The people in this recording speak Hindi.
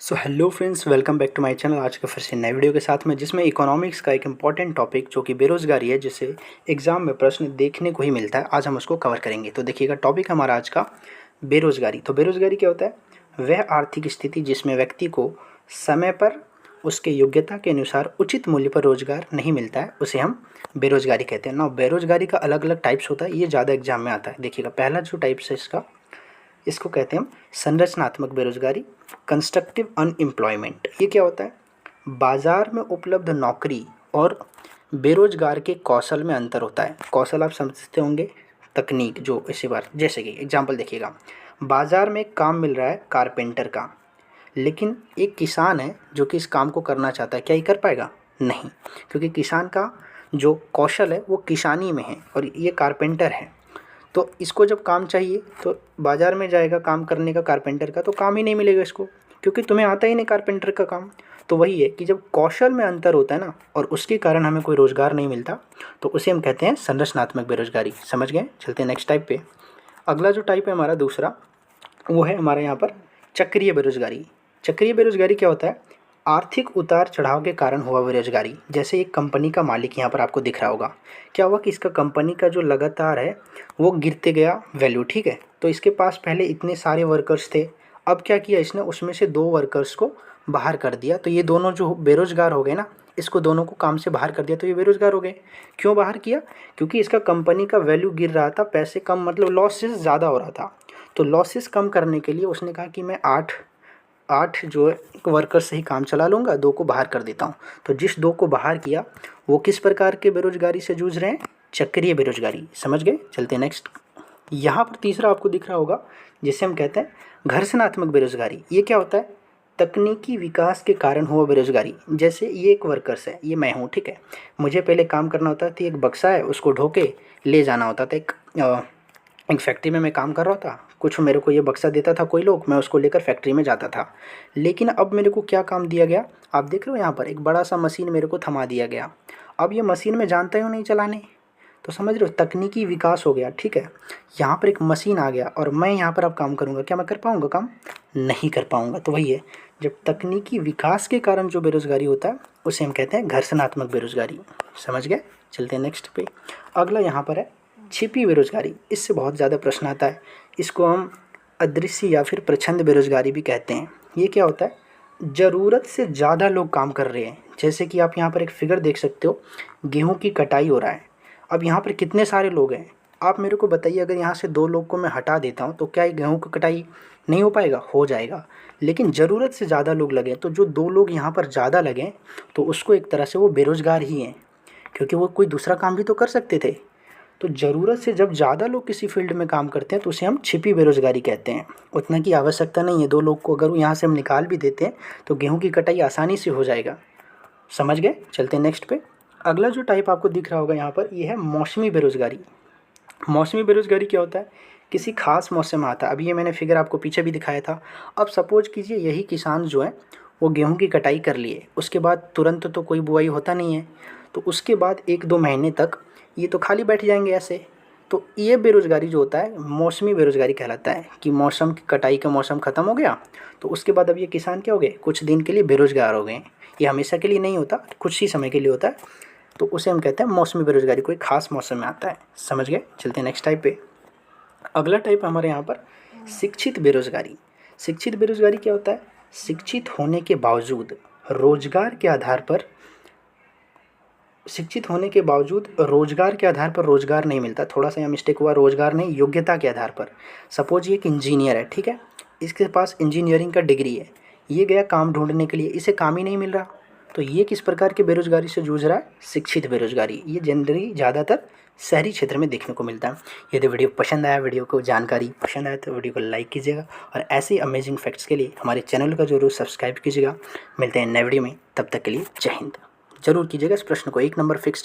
So hello friends, welcome back to my channel. आज का फिर से नए वीडियो के साथ में, जिसमें इकोनॉमिक्स का एक इंपॉर्टेंट टॉपिक जो कि बेरोज़गारी है, जिसे एग्जाम में प्रश्न देखने को ही मिलता है, आज हम उसको कवर करेंगे। तो देखिएगा, टॉपिक हमारा आज का बेरोज़गारी। तो बेरोज़गारी क्या होता है? वह आर्थिक स्थिति जिसमें व्यक्ति को समय पर उसके योग्यता के अनुसार उचित मूल्य पर रोज़गार नहीं मिलता है, उसे हम बेरोज़गारी कहते हैं ना। बेरोज़गारी का अलग अलग टाइप्स होता है, ये ज़्यादा एग्जाम में आता है। देखिएगा, पहला जो टाइप्स है इसको कहते हैं हम संरचनात्मक बेरोजगारी, कंस्ट्रक्टिव अनएम्प्लॉयमेंट। ये क्या होता है? बाजार में उपलब्ध नौकरी और बेरोजगार के कौशल में अंतर होता है। कौशल आप समझते होंगे, तकनीक, जो इसी बार जैसे कि एग्जाम्पल देखिएगा, बाजार में काम मिल रहा है कारपेंटर का, लेकिन एक किसान है जो कि इस काम को करना चाहता है, क्या ये कर पाएगा? नहीं, क्योंकि किसान का जो कौशल है वो किसानी में है और ये कारपेंटर है। तो इसको जब काम चाहिए तो बाज़ार में जाएगा काम करने का कारपेंटर का, तो काम ही नहीं मिलेगा इसको, क्योंकि तुम्हें आता ही नहीं कारपेंटर का काम। तो वही है कि जब कौशल में अंतर होता है ना, और उसके कारण हमें कोई रोज़गार नहीं मिलता, तो उसे हम कहते हैं संरचनात्मक बेरोजगारी। समझ गए? चलते हैं नेक्स्ट टाइप पे। अगला जो टाइप है हमारा दूसरा, वो है हमारे यहाँ पर चक्रीय बेरोजगारी। चक्रीय बेरोजगारी क्या होता है? आर्थिक उतार चढ़ाव के कारण हुआ बेरोजगारी। जैसे एक कंपनी का मालिक यहाँ पर आपको दिख रहा होगा, क्या हुआ कि इसका कंपनी का जो लगातार है वो गिरते गया वैल्यू, ठीक है। तो इसके पास पहले इतने सारे वर्कर्स थे, अब क्या किया इसने, उसमें से 2 वर्कर्स को बाहर कर दिया। तो ये दोनों जो बेरोजगार हो गए ना, इसको दोनों को काम से बाहर कर दिया, तो ये बेरोजगार हो गए। क्यों बाहर किया? क्योंकि इसका कंपनी का वैल्यू गिर रहा था, पैसे कम, मतलब लॉसेस ज़्यादा हो रहा था। तो लॉसेस कम करने के लिए उसने कहा कि मैं आठ आठ जो है वर्कर से ही काम चला लूँगा, 2 को बाहर कर देता हूँ। तो जिस 2 को बाहर किया वो किस प्रकार के बेरोजगारी से जूझ रहे हैं? चक्रीय बेरोजगारी। समझ गए? चलते हैं नेक्स्ट। यहाँ पर तीसरा आपको दिख रहा होगा, जिसे हम कहते हैं घर्षणात्मक बेरोजगारी। ये क्या होता है? तकनीकी विकास के कारण हुआ बेरोजगारी। जैसे ये एक वर्कर्स है, ये मैं हूँ, ठीक है। मुझे पहले काम करना होता था, एक बक्सा है, उसको ढो के ले जाना होता था। एक फैक्ट्री में मैं काम कर रहा था, कुछ मेरे को ये बक्सा देता था कोई लोग, मैं उसको लेकर फैक्ट्री में जाता था। लेकिन अब मेरे को क्या काम दिया गया? आप देख रहे हो यहाँ पर एक बड़ा सा मशीन मेरे को थमा दिया गया। अब ये मशीन मैं जानता ही नहीं चलाने। तो समझ रहे हो, तकनीकी विकास हो गया, ठीक है। यहाँ पर एक मशीन आ गया और मैं यहाँ पर अब काम करूँगा, क्या मैं कर पाऊँगा काम? नहीं कर पाऊँगा। तो वही है, जब तकनीकी विकास के कारण जो बेरोजगारी होता है उसे हम कहते हैं घर्षणात्मक बेरोजगारी। समझ गए? चलते हैं नेक्स्ट पे। अगला यहाँ पर है छिपी बेरोजगारी। इससे बहुत ज़्यादा प्रश्न आता है। इसको हम अदृश्य या फिर प्रच्छन्न बेरोजगारी भी कहते हैं। ये क्या होता है? ज़रूरत से ज़्यादा लोग काम कर रहे हैं। जैसे कि आप यहाँ पर एक फिगर देख सकते हो, गेहूं की कटाई हो रहा है। अब यहाँ पर कितने सारे लोग हैं? आप मेरे को बताइए, अगर यहाँ से 2 लोग को मैं हटा देता हूँ तो क्या ये गेहूँ की कटाई नहीं हो पाएगा? हो जाएगा। लेकिन ज़रूरत से ज़्यादा लोग लगे, तो जो 2 लोग यहाँ पर ज़्यादा लगे, तो उसको एक तरह से वो बेरोज़गार ही हैं, क्योंकि वो कोई दूसरा काम भी तो कर सकते थे। तो ज़रूरत से जब ज़्यादा लोग किसी फील्ड में काम करते हैं तो उसे हम छिपी बेरोज़गारी कहते हैं। उतना की आवश्यकता नहीं है, 2 लोग को अगर यहाँ से हम निकाल भी देते हैं तो गेहूं की कटाई आसानी से हो जाएगा। समझ गए? चलते हैं नेक्स्ट पे। अगला जो टाइप आपको दिख रहा होगा यहाँ पर, ये है मौसमी बेरोज़गारी। मौसमी बेरोज़गारी क्या होता है? किसी खास मौसम में आता है। अभी ये मैंने फिगर आपको पीछे भी दिखाया था। अब सपोज कीजिए यही किसान जो है वो गेहूं की कटाई कर लिए, उसके बाद तुरंत तो कोई बुआई होता नहीं है, तो उसके बाद 1-2 महीने तक ये तो खाली बैठ जाएंगे ऐसे। तो ये बेरोज़गारी जो होता है मौसमी बेरोज़गारी कहलाता है, कि मौसम की कटाई का मौसम ख़त्म हो गया, तो उसके बाद अब ये किसान क्या हो गए? कुछ दिन के लिए बेरोज़गार हो गए। ये हमेशा के लिए नहीं होता, कुछ ही समय के लिए होता है। तो उसे हम कहते हैं मौसमी बेरोज़गारी, कोई ख़ास मौसम में आता है। समझ गए? चलते हैं नेक्स्ट टाइप पे। अगला टाइप हमारे यहाँ पर शिक्षित बेरोज़गारी। शिक्षित बेरोज़गारी क्या होता है? शिक्षित होने के बावजूद रोज़गार के आधार पर शिक्षित होने के बावजूद रोज़गार के आधार पर रोज़गार नहीं मिलता। थोड़ा सा यहाँ मिस्टेक हुआ, रोज़गार नहीं, योग्यता के आधार पर। सपोज ये एक इंजीनियर है, ठीक है, इसके पास इंजीनियरिंग का डिग्री है, ये गया काम ढूंढने के लिए, इसे काम ही नहीं मिल रहा। तो ये किस प्रकार की बेरोज़गारी से जूझ रहा है? शिक्षित बेरोज़गारी। ये जनरली ज़्यादातर शहरी क्षेत्र में देखने को मिलता है। यदि वीडियो पसंद आया, वीडियो को जानकारी पसंद आया, तो वीडियो को लाइक कीजिएगा और ऐसे अमेजिंग फैक्ट्स के लिए हमारे चैनल का जरूर सब्सक्राइब कीजिएगा। मिलते हैं नए वीडियो में, तब तक के लिए जय हिंद। जरूर कीजिएगा, इस प्रश्न को 1 नंबर फिक्स